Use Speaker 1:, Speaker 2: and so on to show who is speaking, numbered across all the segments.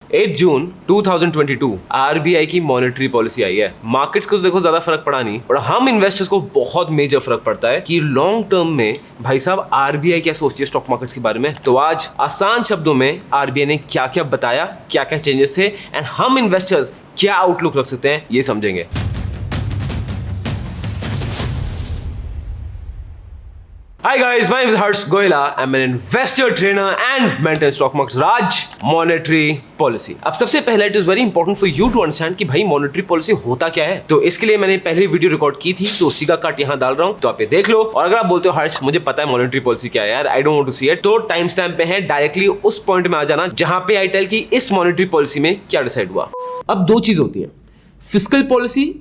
Speaker 1: 8 जून 2022 RBI की monetary policy आई है। Markets को देखो ज्यादा फर्क पड़ा नहीं, और हम इन्वेस्टर्स को बहुत मेजर फर्क पड़ता है कि लॉन्ग टर्म में भाई साहब आरबीआई क्या सोचती है स्टॉक मार्केट्स के बारे में। तो आज आसान शब्दों में आरबीआई ने क्या क्या बताया, क्या क्या चेंजेस थे, एंड हम इन्वेस्टर्स क्या आउटलुक रख सकते हैं, ये समझेंगे। Hi guys, my name is Harsh Goyla. I'm an investor, trainer and mentor in stock markets. Raj, monetary policy. अब सबसे पहले it is very important for you to understand कि भाई monetary policy होता क्या है। तो इसके लिए मैंने पहले वीडियो रिकॉर्ड की थी, तो उसी का कट यहाँ डाल रहा हूँ, तो आप ये देख लो। और अगर आप बोलते हो हर्ष मुझे पता है monetary policy क्या है यार, I don't want to see it, तो टाइम स्टैम्प पे है, डायरेक्टली उस पॉइंट में आ जाना जहां पे आई टेल कि इस monetary policy में क्या डिसाइड हुआ। अब दो चीज होती है, फिस्कल पॉलिसी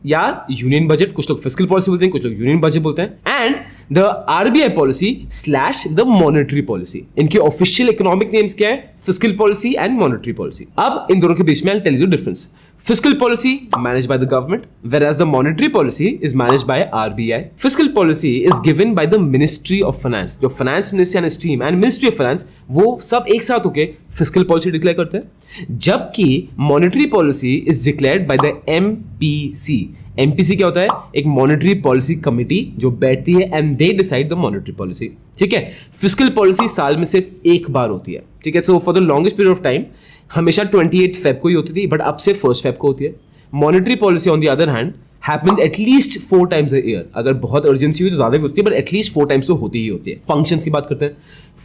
Speaker 1: या यूनियन बजट, कुछ लोग फिस्कल पॉलिसी बोलते हैं, कुछ लोग यूनियन बजट बोलते हैं, and the RBI policy slash the monetary policy. इनके ऑफिशियल इकोनॉमिक नेम्स क्या है, fiscal policy and monetary policy. अब इन दोनों के बीच में I tell you the difference. Fiscal policy managed by the government, whereas the monetary policy is managed by RBI. Fiscal policy is given by the Ministry of Finance. जो Finance Ministry and Stream and Ministry of Finance वो सब एक साथ होके fiscal policy declare करते हैं, जबकि monetary policy is declared by the MPC. MPC क्या होता है? एक monetary policy committee जो बैठती है and they decide the monetary policy. ठीक है, फिस्कल पॉलिसी साल में सिर्फ एक बार होती है। ठीक है, so for the longest period of time हमेशा 28 फेब को ही होती थी, बट अब से 1 फेब को होती है। Monetary policy on the other hand happened at least 4 times a year. अगर बहुत अर्जेंसी हुई तो ज्यादा भी होती है, बट एटलीस्ट 4 टाइम्स तो होती ही होती है। फंक्शंस की बात करते हैं,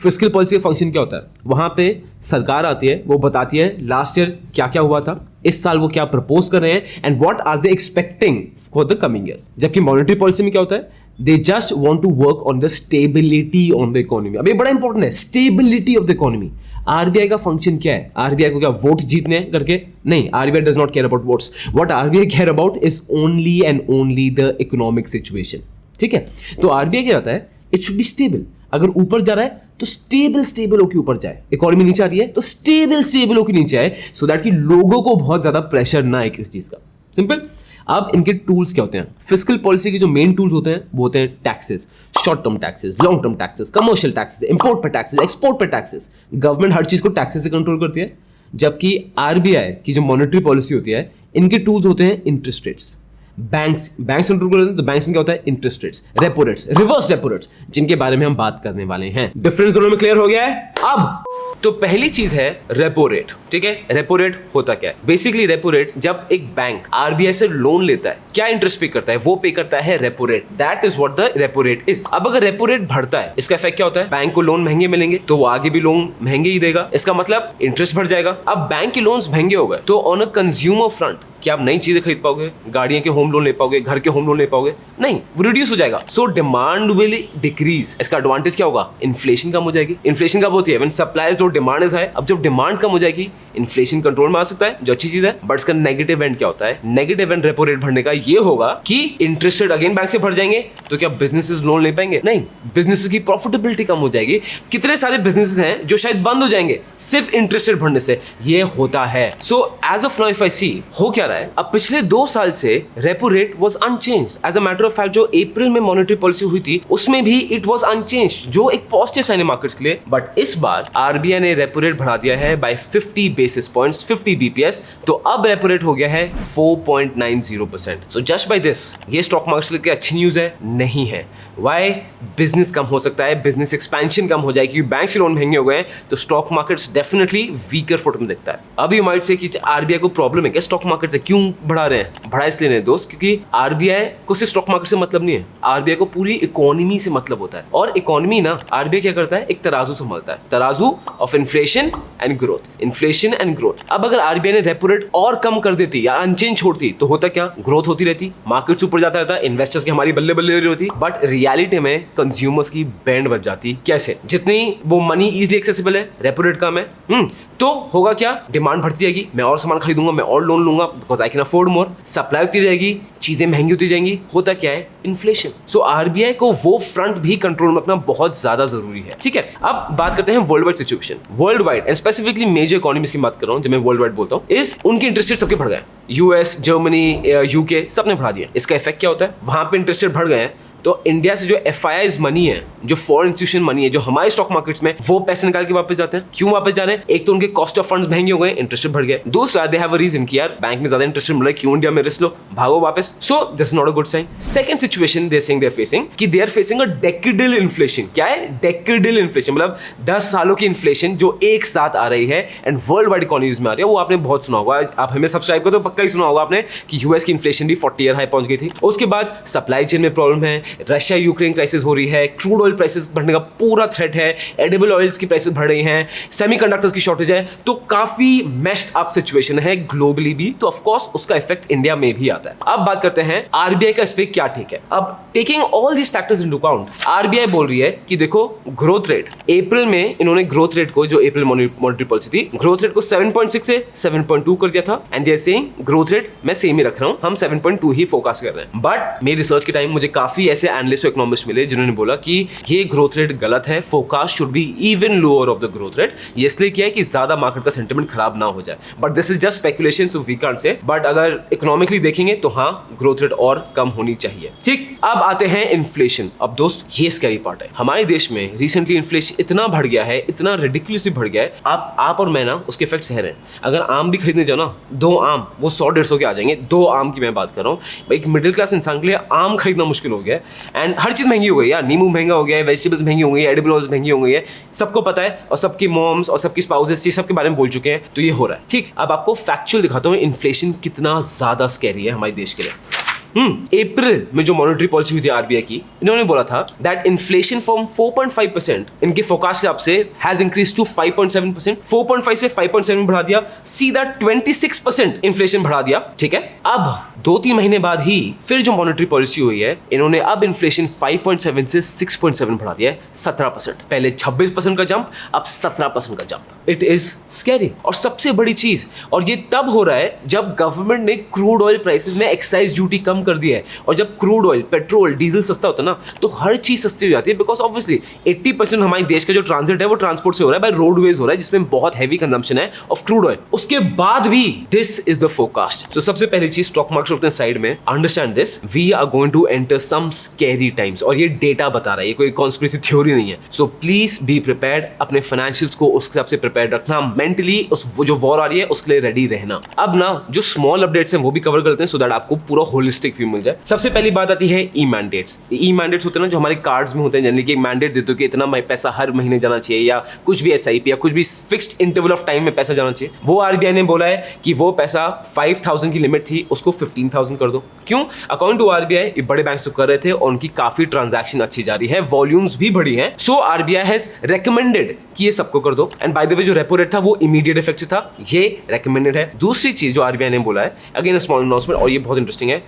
Speaker 1: फिस्कल पॉलिसी का फंक्शन क्या होता है? वहां पे सरकार आती है, वो बताती है लास्ट ईयर क्या क्या हुआ था, इस साल वो क्या प्रपोज कर रहे हैं, and what are they expecting for the coming years. जबकि मॉनेटरी पॉलिसी में क्या होता है, they just want to work on the stability on the economy। अब ये बड़ा इंपॉर्टेंट है, stability of the economy। RBI का फंक्शन क्या है? आरबीआई को क्या वोट जीतने हैं करके? नहीं, RBI does not care about votes. What RBI care about is only and only the economic situation. ठीक है, तो आरबीआई क्या होता है, इट शुड बी स्टेबल। अगर ऊपर जा रहा है तो स्टेबल होकर ऊपर जाए, इकोनॉमी नीचे आ रही है तो स्टेबल होकर नीचे आए, सो दैट कि लोगों को बहुत ज्यादा प्रेशर ना आए किसी चीज का। सिंपल। अब इनके टूल्स क्या होते हैं? फिस्कल पॉलिसी के जो मेन टूल्स होते हैं वो होते हैं taxes, short term taxes, long term taxes, commercial taxes, import पे टैक्सेस, एक्सपोर्ट पे टैक्सेस। गवर्नमेंट हर चीज को टैक्सेस से कंट्रोल करती है, जबकि आरबीआई की जो मॉनेटरी पॉलिसी होती है, इनके टूल्स होते हैं इंटरेस्ट रेट्स। बैंक्स कंट्रोल करते हैं, तो बैंक्स में क्या होता है, interest rates, repo rates, reverse repo rates, जिनके बारे में हम बात करने वाले हैं। डिफरेंस दोनों में क्लियर हो गया है? अब तो पहली चीज है रेपो रेट। ठीक है, रेपो रेट होता क्या है? बेसिकली रेपो रेट, जब एक बैंक आरबीआई से लोन लेता है, क्या इंटरेस्ट पे करता है? वो पे करता है repo rate. That is what the repo rate is. अब अगर रेपो रेट बढ़ता है, इसका इफेक्ट क्या होता है? बैंक को लोन महंगे मिलेंगे, तो वो आगे भी लोन महंगे ही देगा, इसका मतलब इंटरेस्ट बढ़ जाएगा। अब बैंक के लोन्स महंगे हो गए, तो ऑन अ कंज्यूमर फ्रंट क्या आप नई चीजें खरीद पाओगे? गाड़ियों के होम लोन ले पाओगे? घर के होम लोन ले पाओगे? नहीं, वो रिड्यूस हो जाएगा। So demand will decrease. इसका एडवांटेज क्या होगा? इन्फ्लेशन कम हो जाएगी। इन्फ्लेशन कब होती है? When supply is low, demand is high. अब जब डिमांड कम हो जाएगी, इन्फ्लेशन कंट्रोल में आ सकता है, जो अच्छी चीज है। बट इसका नेगेटिव एंड क्या होता है? नेगेटिव एंड रेपो रेट बढ़ने का ये होगा कि इंटरेस्ट रेट अगेन बैंक से बढ़ जाएंगे, तो क्या बिजनेसेस लोन ले पाएंगे? नहीं, बिजनेस की प्रॉफिटेबिलिटी कम हो जाएगी। कितने सारे बिजनेसेस हैं जो शायद बंद हो जाएंगे सिर्फ इंटरेस्ट रेट बढ़ने से। ये होता है। So as of now if I see, हो क्या रहा है? अब पिछले 2 साल से repo rate was unchanged. As a matter of fact, जो अप्रैल में मॉनेटरी पॉलिसी हुई थी उसमें भी इट वाज अनचेंज्ड, जो एक पॉजिटिव साइन है मार्केट्स के लिए। बट इस बार आरबीआई ने रेपो रेट बढ़ा दिया है बाय 50 बेसिस पॉइंट्स, 50 बीपीएस। तो अब रेपो रेट हो गया है 4.90%। सो जस्ट बाय दिस, ये स्टॉक मार्केट के लिए अच्छी न्यूज है? नहीं है। वाई? बिजनेस कम हो सकता है, बिजनेस एक्सपेंशन कम हो जाएगी, क्योंकि बैंक से लोन महंगे हो गए हैं, तो stock markets definitely weaker foot में दिखता है। अब यू माइट से कि आरबीआई को प्रॉब्लम है क्या स्टॉक मार्केट से? क्यों बढ़ा रहे हैं? बढ़ा इसलिए नहीं दोस्त, क्योंकि आरबीआई को सिर्फ स्टॉक मार्केट से मतलब नहीं है, आरबीआई को पूरी इकोनॉमी से मतलब होता है। और इकोनॉमी ना, आरबीआई क्या करता है? एक तराजू संभालता है, तराजू of inflation and growth, inflation and growth. अब अगर आरबीआई ने रेपो रेट और कम कर देती या अनचेंज छोड़ती, तो होता क्या? ग्रोथ होती रहती, मार्केट ऊपर जाता रहता, इन्वेस्टर्स की हमारी बल्ले बल्ले हो रही होती, बट रियलिटी में कंज्यूमर्स की बैंड बच जाती। कैसे? जितनी वो मनी इजीली एक्सेसिबल है, रेपो रेट कम है, तो होगा क्या? डिमांड बढ़ती जाएगी, मैं और सामान खरीदूंगा, मैं और लोन लूंगा, because I can afford more. Supply होती रहेगी, चीजें महंगी होती जाएंगी, होता क्या है? इन्फ्लेशन। सो आरबीआई को वो फ्रंट भी कंट्रोल में रखना बहुत ज्यादा जरूरी है। ठीक है, अब बात करते हैं world wide situation. World wide and specifically major economies की बात कर रहा हूं, जब मैं वर्ल्ड वाइड बोलता हूं, इस उनके इंटरेस्ट रेट सबके बढ़ गए। यूएस, जर्मनी, यूके सबने बढ़ा दिया। इसका इफेक्ट क्या होता है? वहां पे इंटरेस्ट रेट बढ़ गए हैं, तो इंडिया से जो FIIs मनी है, जो फॉरेन इंस्टीट्यूशन मनी है, जो हमारे स्टॉक मार्केट्स में, वो पैसे निकाल के वापस जाते हैं। क्यों वापस जा रहे हैं? एक तो उनके कॉस्ट ऑफ फंड्स महंगे हो गए, इंटरेस्ट बढ़ गया। दूसरा, दे हैव अ रीजन कि यार बैंक में ज्यादा इंटरेस्ट मिल रहा है, क्यों इंडिया में रिस्क लो, भागो वापस। So this is not a good sign. Second situation they saying they are facing कि they are facing a decadal inflation. क्या है डेकेडल इन्फ्लेशन? मतलब 10 सालों की इन्फ्लेशन जो एक साथ आ रही है एंड वर्ल्ड वाइड इकोनॉमीज में आ रही है। वो आपने बहुत सुना होगा, आप हमें सब्सक्राइब करो तो पक्का ही सुना होगा आपने कि यूएस की इन्फ्लेशन भी 40 ईयर हाई पहुंच गई थी। उसके बाद सप्लाई चेन में प्रॉब्लम है, रशिया यूक्रेन क्राइसिस हो रही है, क्रूड ऑयल प्राइसेस बढ़ने का पूरा थ्रेट है, एडिबल ऑयल्स की प्राइसेस बढ़ रही हैं, सेमीकंडक्टर्स की शॉर्टेज है। तो काफी मेस्ड अप सिचुएशन है ग्लोबली भी, तो ऑफ कोर्स उसका इफेक्ट इंडिया में भी आता है। अब बात करते हैं आरबीआई का इस पे क्या ठीक है। अब taking all these factors into account, RBI बोल रही है कि देखो ग्रोथ रेट, अप्रैल में इन्होंने ग्रोथ रेट को, जो अप्रैल मॉनेटरी पॉलिसी थी, ग्रोथ रेट को 7.6 से 7.2 कर दिया था। And they are saying growth rate मैं सेम ही रख रहा हूं, हम 7.2 ही फोकस कर रहे हैं। बट मेरी रिसर्च के टाइम मुझे काफी ऐसे एनालिस्ट और इकोनॉमिस्ट मिले जिन्होंने बोला कि ये ग्रोथ रेट गलत है, focus should be even lower of the growth rate. ये इसलिए किया है कि ज्यादा मार्केट का सेंटिमेंट खराब ना हो जाए। But this is just speculation, so we can't say. But अगर इकोनॉमिकली देखेंगे तो हाँ, ग्रोथ रेट और कम होनी चाहिए। ठीक, अब आते हैं इन्फ्लेशन। अब दोस्त, ये स्कैरी पार्ट है। हमारे देश में रिसेंटली इन्फ्लेशन इतना बढ़ गया है, इतना रिडिकुलसली बढ़ गया है, आप और मैं ना उसके इफेक्ट सह रहे हैं। अगर आम भी खरीदने जाओ ना, 2 आम वो 100-150 के आ जाएंगे। 2 आम की मैं बात कर रहा हूँ। एक मिडिल क्लास इंसान के लिए आम खरीदना मुश्किल हो गया है। एंड हर चीज महंगी हो गई यार, नींबू महंगा हो गया है, वेजिटेबल्स महंगी हो गई है, एडिबल ऑयल्स महंगी हो गई है, सबको पता है। और सबकी मॉम्स और सबकी स्पाउसेस ये सब के बारे में बोल चुके हैं, तो ये हो रहा है। ठीक, अब आपको फैक्चुअल दिखाता हूँ इन्फ्लेशन कितना ज्यादा स्कैरी है हमारे देश के लिए। अप्रैल में जो मॉनेटरी पॉलिसी हुई थी आरबीआई की, इन्होंने बोला था दैट इन्फ्लेशन फ्रॉम 4.5% इनके फोकास्ट हिसाब से हैज इंक्रीज टू 5.7%। 4.5 से 5.7 बढ़ा दिया, सीधा 26% इन्फ्लेशन बढ़ा दिया। ठीक है, अब 2-3 महीने बाद ही फिर जो मॉनेटरी पॉलिसी हुई है, इन्होंने अब इन्फ्लेशन 5.7 से 6.7 बढ़ा दिया है, 17%। पहले 26% का जंप, अब 17% का जंप। It is scary. और सबसे बड़ी चीज, और ये तब हो रहा है जब गवर्नमेंट ने क्रूड ऑयल प्राइसेस में एक्साइज ड्यूटी कम कर दिया है। और जब क्रूड ऑयल, पेट्रोल, डीजल सस्ता होता है ना, तो हर चीज सस्ती हो जाती है। बिकॉज ऑब्वियसली 80% हमारे देश का जो ट्रांजिट है वो ट्रांसपोर्ट से हो रहा है, बाय रोडवेज हो रहा है, जिसमें बहुत हैवी कंजम्पशन है ऑफ क्रूड ऑयल। उसके बाद भी दिस इज द फोरकास्ट। तो सबसे पहली चीज, स्टॉक मार्केट रखते हैं साइड में, understand this, we are going to enter some scary times. और ये डेटा बता रहा है, ये कोई कॉन्स्पिरेसी थ्योरी नहीं है। सो प्लीज बी प्रिपेयर्ड, अपने फाइनेंशियल्स को उस हिसाब से प्रिपेयर्ड रखना, मेंटली उस जो वॉर आ रही है उसके लिए रेडी रहना। अब ना जो स्मॉल अपडेट्स हैं वो भी कवर करते हैं, सो दैट आपको पूरा होलिस्टिक व्यू मिल जाए। सबसे पहली बात आती है ई मैंडेट्स। ई मैंडेट्स होते हैं ना, जो हमारे कार्ड्स में होते हैं, जनरली कि मैंडेट देते हो कि इतना पैसा हर महीने जाना चाहिए, या कुछ भी एसआईपी या कुछ भी फिक्स्ड इंटरवल ऑफ टाइम में पैसा जाना चाहिए। वो आरबीआई ने बोला है कि वो पैसा 5,000 की लिमिट थी, उसको 15,000 कर दो। क्यों? अकॉर्डिंग टू आरबीआई, ये बड़े बैंक तो कर रहे थे और उनकी काफी ट्रांजैक्शन अच्छी जा रही है, वॉल्यूम्स भी बढ़ी हैं। सो आरबीआई हैज रेकमेंडेड कि ये सबको कर दो। एंड बाय द वे, जो रेपो रेट था वो इमीडिएट इफेक्ट से था, ये रेकमेंडेड है। दूसरी चीज जो आरबीआई ने बोला है, अगेन स्मॉल अनाउंसमेंट, और ये बहुत इंटरेस्टिंग है,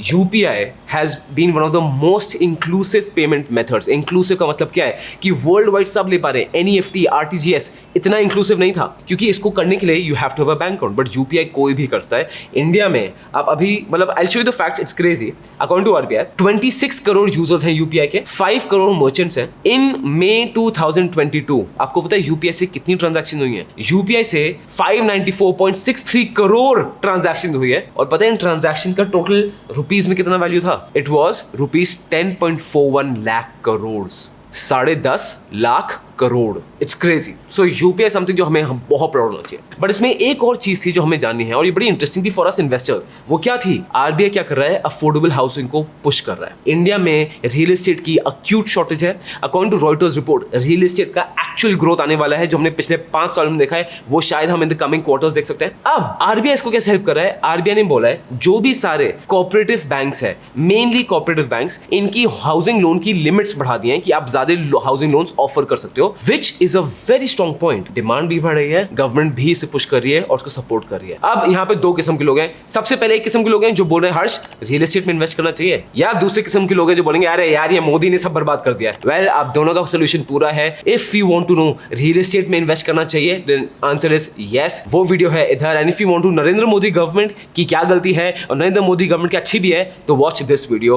Speaker 1: UPI has been one of the most inclusive payment methods. Inclusive का मतलब क्या है कि वर्ल्ड वाइड सब ले पा रहे हैं। एनईएफटी, आरटीजीएस इतना इंक्लूसिव नहीं था, क्योंकि इसको करने के लिए you have to have a bank account, but UPI कोई भी करता है। इंडिया में आप अभी, मतलब I show you the facts, it's crazy. According to RBI 26 crore users हैं यूपीआई के, 5 करोड़ मर्चेंट्स हैं। इन मई 2022 आपको पता है यूपीआई से कितनी ट्रांजैक्शन हुई है? यूपीआई से 594.63 करोड़ ट्रांजैक्शन हुई है। और पता है इन ट्रांजैक्शन का टोटल रुपीज में कितना वैल्यू था? It was rupees 10.41 lakh crore, 10.5 lakh crore. It's crazy. So UPI something जो हमें बहुत प्राउड होना चाहिए। बट इसमें एक और चीज थी जो हमें जाननी है, और ये बड़ी इंटरेस्टिंग थी फॉर अस इन्वेस्टर्स। वो क्या थी? आरबीआई क्या कर रहा है? अफोर्डेबल हाउसिंग को पुश कर रहा है। इंडिया में रियल एस्टेट की अक्यूट शॉर्टेज है। According to Reuters report, real estate का एक्चुअल ग्रोथ आने वाला है, जो हमने पिछले 5 साल में देखा है, वो शायद हम इन द कमिंग क्वार्टर्स देख सकते हैं। अब आरबीआई इसको कैसे हेल्प कर रहा है? आरबीआई ने बोला है जो भी सारे कोऑपरेटिव बैंक्स है, मेनली कोऑपरेटिव बैंक्स, इनकी हाउसिंग लोन की लिमिट्स बढ़ा दी हैं कि आप ज्यादा हाउसिंग लोन्स ऑफर कर सकते हो, which is a very strong point. Demand भी बढ़ रही है, गवर्नमेंट भी इसे पुश कर रही है और उसको सपोर्ट कर रही है। अब यहाँ पे 2 किस्म के लोग हैं। सबसे पहले एक किस्म के लोग हैं जो बोल रहे हैं हर्ष रियल एस्टेट में इन्वेस्ट करना चाहिए, या दूसरे किस्म के लोग हैं जो बोलेंगे अरे यार ये मोदी ने सब बर्बाद कर दिया है। वेल, आप दोनों का सोल्यूशन पूरा है। If you want to know real estate में इन्वेस्ट करना चाहिए, देन आंसर इज यस। वो वीडियो है इधर। And if you want to Narendra Modi government की क्या गलती है और नरेंद्र मोदी गवर्नमेंट की अच्छी भी है, तो वॉच दिस वीडियो।